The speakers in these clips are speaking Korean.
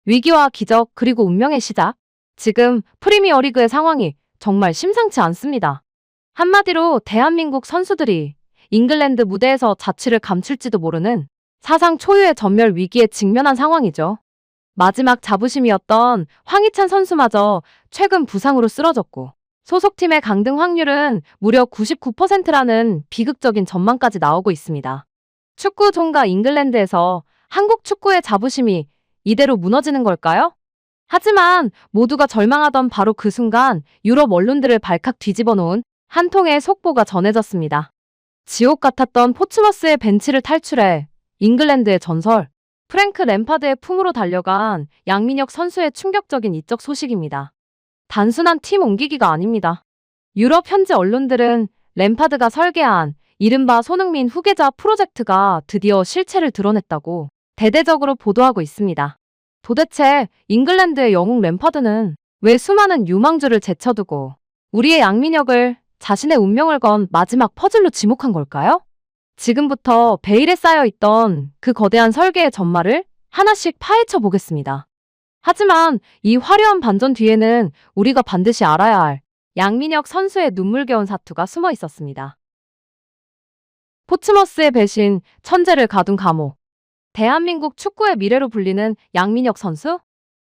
위기와 기적, 그리고 운명의 시작. 지금 프리미어리그의 상황이 정말 심상치 않습니다. 한마디로 대한민국 선수들이 잉글랜드 무대에서 자취를 감출지도 모르는 사상 초유의 전멸 위기에 직면한 상황이죠. 마지막 자부심이었던 황희찬 선수마저 최근 부상으로 쓰러졌고, 소속팀의 강등 확률은 무려 99%라는 비극적인 전망까지 나오고 있습니다. 축구 종가 잉글랜드에서 한국 축구의 자부심이 이대로 무너지는 걸까요? 하지만 모두가 절망하던 바로 그 순간 유럽 언론들을 발칵 뒤집어 놓은 한 통의 속보가 전해졌습니다. 지옥 같았던 포츠머스의 벤치를 탈출해 잉글랜드의 전설 프랭크 램파드의 품으로 달려간 양민혁 선수의 충격적인 이적 소식입니다. 단순한 팀 옮기기가 아닙니다. 유럽 현지 언론들은 램파드가 설계한 이른바 손흥민 후계자 프로젝트가 드디어 실체를 드러냈다고 대대적으로 보도하고 있습니다. 도대체 잉글랜드의 영웅 램파드는 왜 수많은 유망주를 제쳐두고 우리의 양민혁을 자신의 운명을 건 마지막 퍼즐로 지목한 걸까요? 지금부터 베일에 쌓여있던 그 거대한 설계의 전말을 하나씩 파헤쳐 보겠습니다. 하지만 이 화려한 반전 뒤에는 우리가 반드시 알아야 할 양민혁 선수의 눈물겨운 사투가 숨어 있었습니다. 포츠머스의 배신, 천재를 가둔 감옥. 대한민국 축구의 미래로 불리는 양민혁 선수?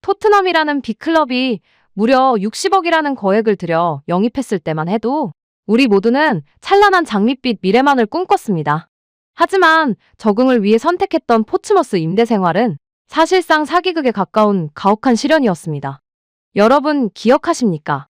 토트넘이라는 빅클럽이 무려 60억이라는 거액을 들여 영입했을 때만 해도 우리 모두는 찬란한 장밋빛 미래만을 꿈꿨습니다. 하지만 적응을 위해 선택했던 포츠머스 임대 생활은 사실상 사기극에 가까운 가혹한 시련이었습니다. 여러분 기억하십니까?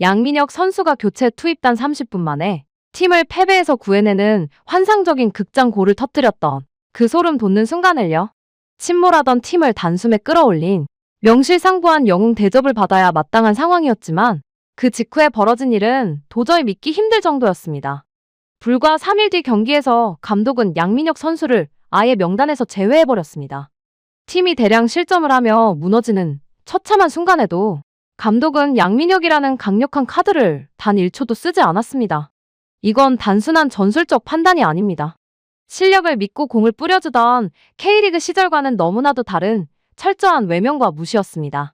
양민혁 선수가 교체 투입단 30분 만에 팀을 패배에서 구해내는 환상적인 극장골을 터뜨렸던 그 소름 돋는 순간을요. 침몰하던 팀을 단숨에 끌어올린 명실상부한 영웅 대접을 받아야 마땅한 상황이었지만 그 직후에 벌어진 일은 도저히 믿기 힘들 정도였습니다. 불과 3일 뒤 경기에서 감독은 양민혁 선수를 아예 명단에서 제외해버렸습니다. 팀이 대량 실점을 하며 무너지는 처참한 순간에도 감독은 양민혁이라는 강력한 카드를 단 1초도 쓰지 않았습니다. 이건 단순한 전술적 판단이 아닙니다. 실력을 믿고 공을 뿌려주던 K리그 시절과는 너무나도 다른 철저한 외면과 무시였습니다.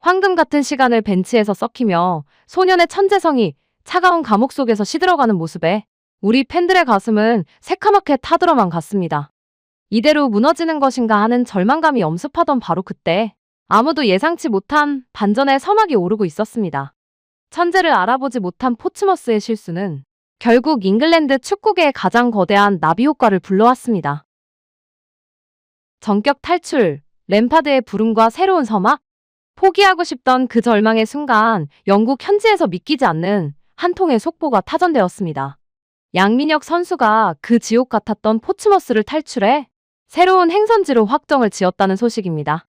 황금 같은 시간을 벤치에서 썩히며 소년의 천재성이 차가운 감옥 속에서 시들어가는 모습에 우리 팬들의 가슴은 새카맣게 타들어만 갔습니다. 이대로 무너지는 것인가 하는 절망감이 엄습하던 바로 그때 아무도 예상치 못한 반전의 서막이 오르고 있었습니다. 천재를 알아보지 못한 포츠머스의 실수는 결국 잉글랜드 축구계의 가장 거대한 나비 효과를 불러왔습니다. 전격 탈출, 램파드의 부름과 새로운 서막? 포기하고 싶던 그 절망의 순간 영국 현지에서 믿기지 않는 한 통의 속보가 타전되었습니다. 양민혁 선수가 그 지옥 같았던 포츠머스를 탈출해 새로운 행선지로 확정을 지었다는 소식입니다.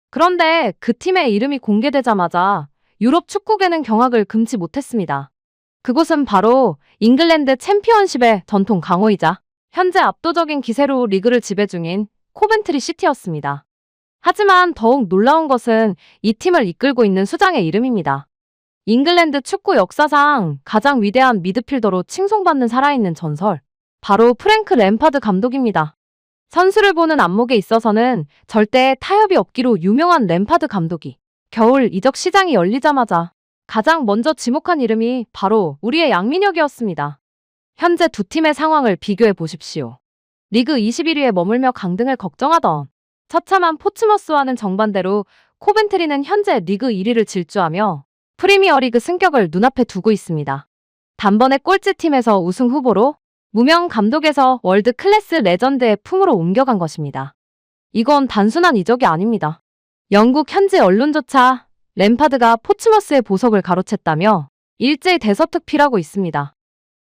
그런데 그 팀의 이름이 공개되자마자 유럽 축구계는 경악을 금치 못했습니다. 그곳은 바로 잉글랜드 챔피언십의 전통 강호이자 현재 압도적인 기세로 리그를 지배 중인 코벤트리 시티였습니다. 하지만 더욱 놀라운 것은 이 팀을 이끌고 있는 수장의 이름입니다. 잉글랜드 축구 역사상 가장 위대한 미드필더로 칭송받는 살아있는 전설, 바로 프랭크 램파드 감독입니다. 선수를 보는 안목에 있어서는 절대 타협이 없기로 유명한 램파드 감독이 겨울 이적 시장이 열리자마자 가장 먼저 지목한 이름이 바로 우리의 양민혁이었습니다. 현재 두 팀의 상황을 비교해 보십시오. 리그 21위에 머물며 강등을 걱정하던 처참한 포츠머스와는 정반대로 코벤트리는 현재 리그 1위를 질주하며 프리미어리그 승격을 눈앞에 두고 있습니다. 단번에 꼴찌팀에서 우승 후보로 무명 감독에서 월드 클래스 레전드의 품으로 옮겨간 것입니다. 이건 단순한 이적이 아닙니다. 영국 현지 언론조차 램파드가 포츠머스의 보석을 가로챘다며 일제히 대서특필하고 있습니다.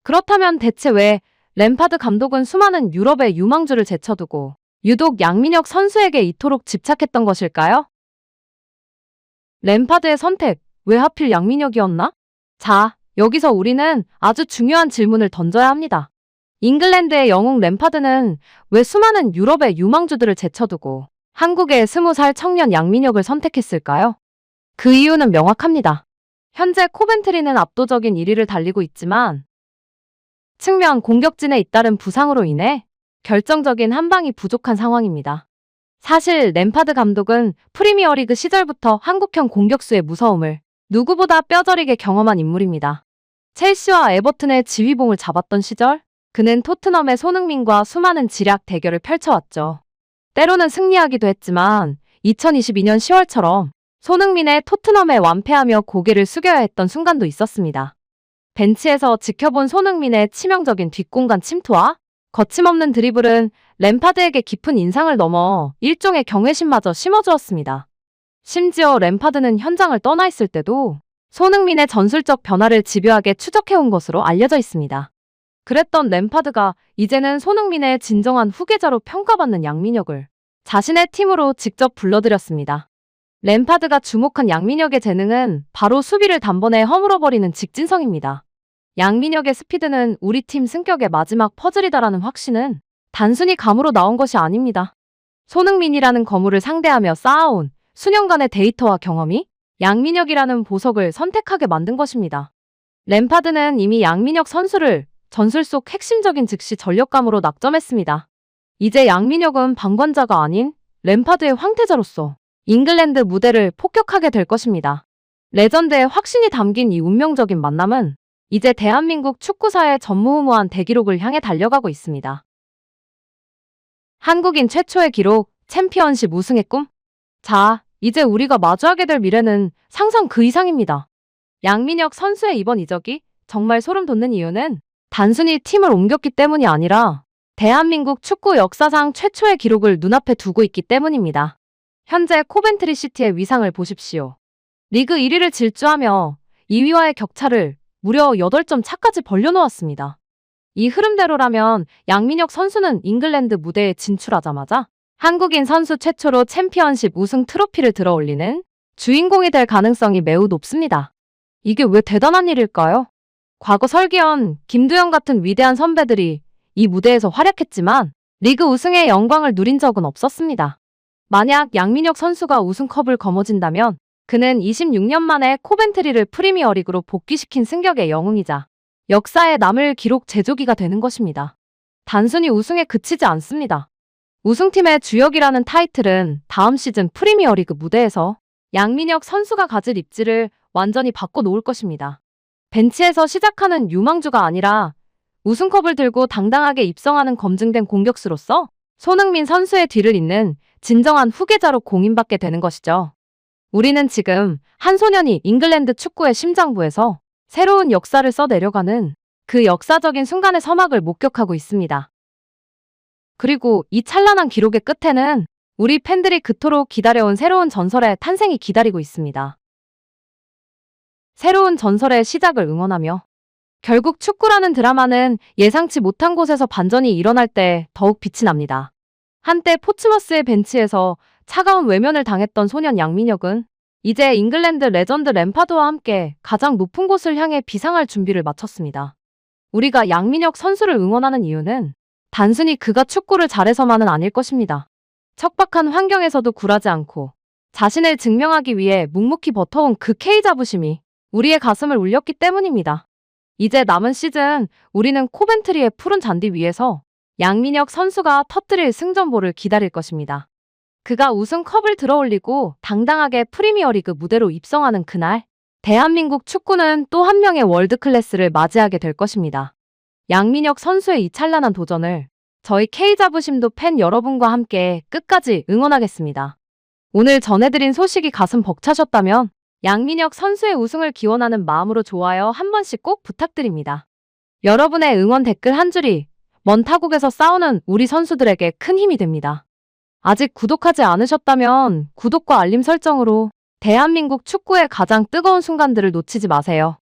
그렇다면 대체 왜 램파드 감독은 수많은 유럽의 유망주를 제쳐두고 유독 양민혁 선수에게 이토록 집착했던 것일까요? 램파드의 선택, 왜 하필 양민혁이었나? 자, 여기서 우리는 아주 중요한 질문을 던져야 합니다. 잉글랜드의 영웅 램파드는 왜 수많은 유럽의 유망주들을 제쳐두고 한국의 20살 청년 양민혁을 선택했을까요? 그 이유는 명확합니다. 현재 코벤트리는 압도적인 1위를 달리고 있지만 측면 공격진에 잇따른 부상으로 인해 결정적인 한 방이 부족한 상황입니다. 사실 램파드 감독은 프리미어리그 시절부터 한국형 공격수의 무서움을 누구보다 뼈저리게 경험한 인물입니다. 첼시와 에버튼의 지휘봉을 잡았던 시절, 그는 토트넘의 손흥민과 수많은 지략 대결을 펼쳐왔죠. 때로는 승리하기도 했지만 2022년 10월처럼 손흥민의 토트넘에 완패하며 고개를 숙여야 했던 순간도 있었습니다. 벤치에서 지켜본 손흥민의 치명적인 뒷공간 침투와 거침없는 드리블은 램파드에게 깊은 인상을 넘어 일종의 경외심마저 심어주었습니다. 심지어 램파드는 현장을 떠나 있을 때도 손흥민의 전술적 변화를 집요하게 추적해온 것으로 알려져 있습니다. 그랬던 램파드가 이제는 손흥민의 진정한 후계자로 평가받는 양민혁을 자신의 팀으로 직접 불러들였습니다. 램파드가 주목한 양민혁의 재능은 바로 수비를 단번에 허물어버리는 직진성입니다. 양민혁의 스피드는 우리 팀 승격의 마지막 퍼즐이다라는 확신은 단순히 감으로 나온 것이 아닙니다. 손흥민이라는 거물을 상대하며 쌓아온 수년간의 데이터와 경험이 양민혁이라는 보석을 선택하게 만든 것입니다. 램파드는 이미 양민혁 선수를 전술 속 핵심적인 즉시 전력감으로 낙점했습니다. 이제 양민혁은 방관자가 아닌 램파드의 황태자로서 잉글랜드 무대를 폭격하게 될 것입니다. 레전드의 확신이 담긴 이 운명적인 만남은 이제 대한민국 축구사의 전무후무한 대기록을 향해 달려가고 있습니다. 한국인 최초의 기록, 챔피언십 우승의 꿈? 자, 이제 우리가 마주하게 될 미래는 상상 그 이상입니다. 양민혁 선수의 이번 이적이 정말 소름 돋는 이유는 단순히 팀을 옮겼기 때문이 아니라 대한민국 축구 역사상 최초의 기록을 눈앞에 두고 있기 때문입니다. 현재 코벤트리 시티의 위상을 보십시오. 리그 1위를 질주하며 2위와의 격차를 무려 8점 차까지 벌려놓았습니다. 이 흐름대로라면 양민혁 선수는 잉글랜드 무대에 진출하자마자 한국인 선수 최초로 챔피언십 우승 트로피를 들어올리는 주인공이 될 가능성이 매우 높습니다. 이게 왜 대단한 일일까요? 과거 설기현, 김두현 같은 위대한 선배들이 이 무대에서 활약했지만 리그 우승의 영광을 누린 적은 없었습니다. 만약 양민혁 선수가 우승컵을 거머쥔다면 그는 26년 만에 코벤트리를 프리미어리그로 복귀시킨 승격의 영웅이자 역사에 남을 기록 제조기가 되는 것입니다. 단순히 우승에 그치지 않습니다. 우승팀의 주역이라는 타이틀은 다음 시즌 프리미어리그 무대에서 양민혁 선수가 가질 입지를 완전히 바꿔놓을 것입니다. 벤치에서 시작하는 유망주가 아니라 우승컵을 들고 당당하게 입성하는 검증된 공격수로서 손흥민 선수의 뒤를 잇는 진정한 후계자로 공인받게 되는 것이죠. 우리는 지금 한 소년이 잉글랜드 축구의 심장부에서 새로운 역사를 써내려가는 그 역사적인 순간의 서막을 목격하고 있습니다. 그리고 이 찬란한 기록의 끝에는 우리 팬들이 그토록 기다려온 새로운 전설의 탄생이 기다리고 있습니다. 새로운 전설의 시작을 응원하며 결국 축구라는 드라마는 예상치 못한 곳에서 반전이 일어날 때 더욱 빛이 납니다. 한때 포츠머스의 벤치에서 차가운 외면을 당했던 소년 양민혁은 이제 잉글랜드 레전드 램파드와 함께 가장 높은 곳을 향해 비상할 준비를 마쳤습니다. 우리가 양민혁 선수를 응원하는 이유는 단순히 그가 축구를 잘해서만은 아닐 것입니다. 척박한 환경에서도 굴하지 않고 자신을 증명하기 위해 묵묵히 버텨온 그 K 자부심이 우리의 가슴을 울렸기 때문입니다. 이제 남은 시즌 우리는 코벤트리의 푸른 잔디 위에서 양민혁 선수가 터뜨릴 승전보를 기다릴 것입니다. 그가 우승컵을 들어올리고 당당하게 프리미어리그 무대로 입성하는 그날, 대한민국 축구는 또 한 명의 월드클래스를 맞이하게 될 것입니다. 양민혁 선수의 이 찬란한 도전을 저희 K자부심도 팬 여러분과 함께 끝까지 응원하겠습니다. 오늘 전해드린 소식이 가슴 벅차셨다면 양민혁 선수의 우승을 기원하는 마음으로 좋아요 한 번씩 꼭 부탁드립니다. 여러분의 응원 댓글 한 줄이 먼 타국에서 싸우는 우리 선수들에게 큰 힘이 됩니다. 아직 구독하지 않으셨다면 구독과 알림 설정으로 대한민국 축구의 가장 뜨거운 순간들을 놓치지 마세요.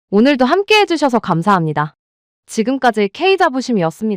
오늘도 함께 해주셔서 감사합니다. 지금까지 K자부심이었습니다.